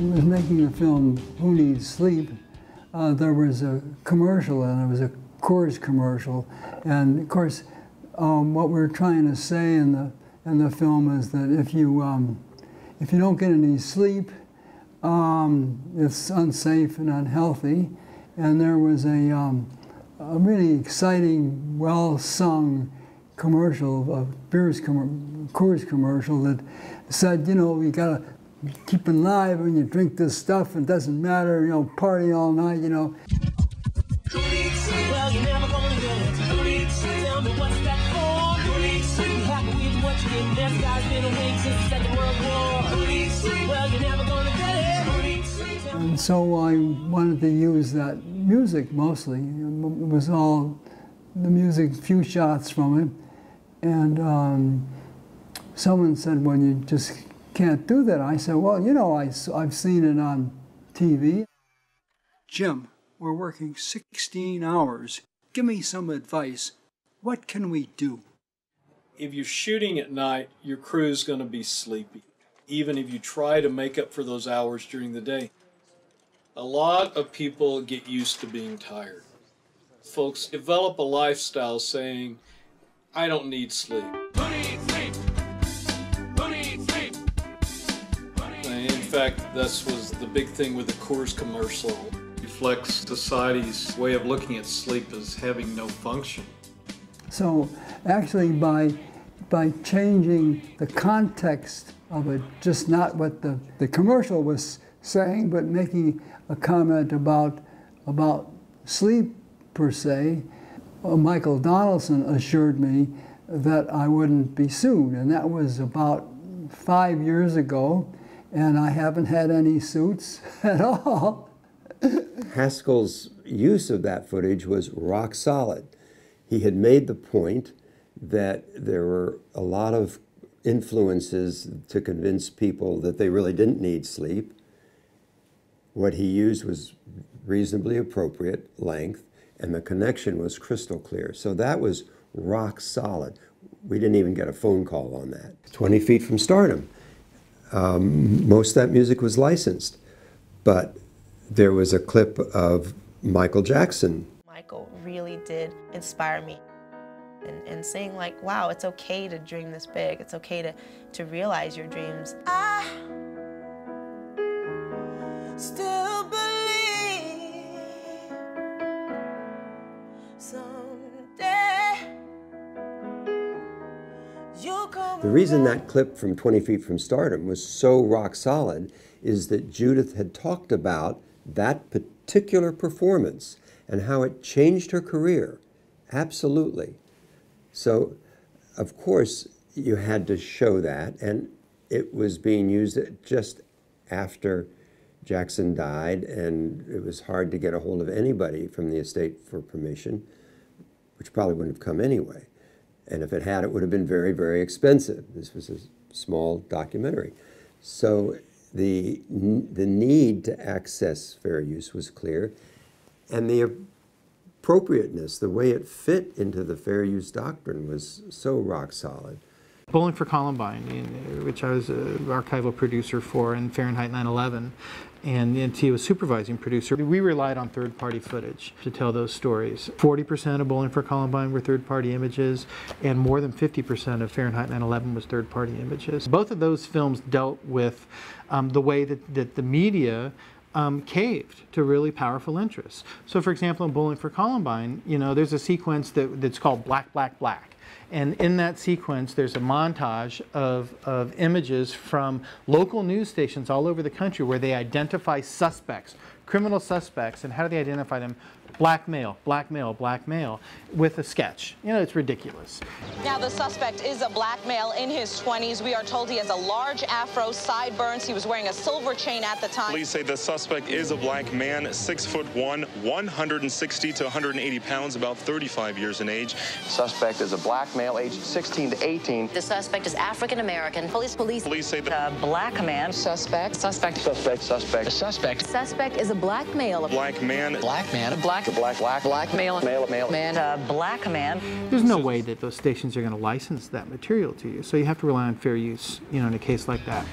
was making the film Who Needs Sleep, there was a commercial, and it was a Coors commercial. And of course, what we're trying to say in the film is that if you don't get any sleep, it's unsafe and unhealthy. And there was a really exciting, well-sung commercial, Coors commercial that said, you know, you gotta keep alive when you drink this stuff. It doesn't matter, you know, party all night, you know. Well, you're never gonna get it. Tell me what's that for? You happy with what you get. Left guy's been awake since the Second World War. Well, you're never gonna get it. And so I wanted to use that music mostly. It was all the music, few shots from it. And someone said, well, you just can't do that. I said, well, you know, I've seen it on TV. Jim, we're working 16 hours. Give me some advice. What can we do? If you're shooting at night, your crew's going to be sleepy, even if you try to make up for those hours during the day. A lot of people get used to being tired. Folks develop a lifestyle saying, I don't need sleep. Who needs sleep? Who needs sleep? In fact, this was the big thing with the Coors commercial. It reflects society's way of looking at sleep as having no function. So actually by changing the context of it, just not what the commercial was saying, but making a comment about sleep per se, Michael Donaldson assured me that I wouldn't be sued, and that was about 5 years ago, and I haven't had any suits at all. Haskell's use of that footage was rock solid. He had made the point that there were a lot of influences to convince people that they really didn't need sleep. What he used was reasonably appropriate length, and the connection was crystal clear. So that was rock solid. We didn't even get a phone call on that. 20 Feet from Stardom. Most of that music was licensed, but there was a clip of Michael Jackson. Michael really did inspire me and saying like, wow, it's okay to dream this big. It's okay to realize your dreams. I still believe someday you'll come. The reason that clip from 20 Feet from Stardom was so rock solid is that Judith had talked about that particular performance and how it changed her career. Absolutely. So, of course, you had to show that, and it was being used just after Jackson died, and it was hard to get a hold of anybody from the estate for permission, which probably wouldn't have come anyway. And if it had, it would have been very, very expensive. This was a small documentary. So the need to access fair use was clear, and the appropriateness, the way it fit into the fair use doctrine was so rock solid. Bowling for Columbine, which I was an archival producer for in Fahrenheit 9/11, and he was supervising producer. We relied on third-party footage to tell those stories. 40% of Bowling for Columbine were third-party images, and more than 50% of Fahrenheit 9/11 was third-party images. Both of those films dealt with the way that the media caved to really powerful interests. So, for example, in Bowling for Columbine, you know, there's a sequence that's called Black, Black, Black. And in that sequence, there's a montage of images from local news stations all over the country where they identify suspects, criminal suspects, and how do they identify them? Black male, black male, black male, with a sketch. You know, it's ridiculous. Now, the suspect is a black male in his 20s. We are told he has a large afro, sideburns. He was wearing a silver chain at the time. Police say the suspect is a black man, 6'1", 160 to 180 pounds, about 35 years in age. Suspect is a black male, aged 16 to 18. The suspect is African American. Police say that black man. Suspect. The Suspect is a black male. A black man. Black man. Black male. Man. Black man. There's no way that those stations are going to license that material to you, so you have to rely on fair use, you know, in a case like that.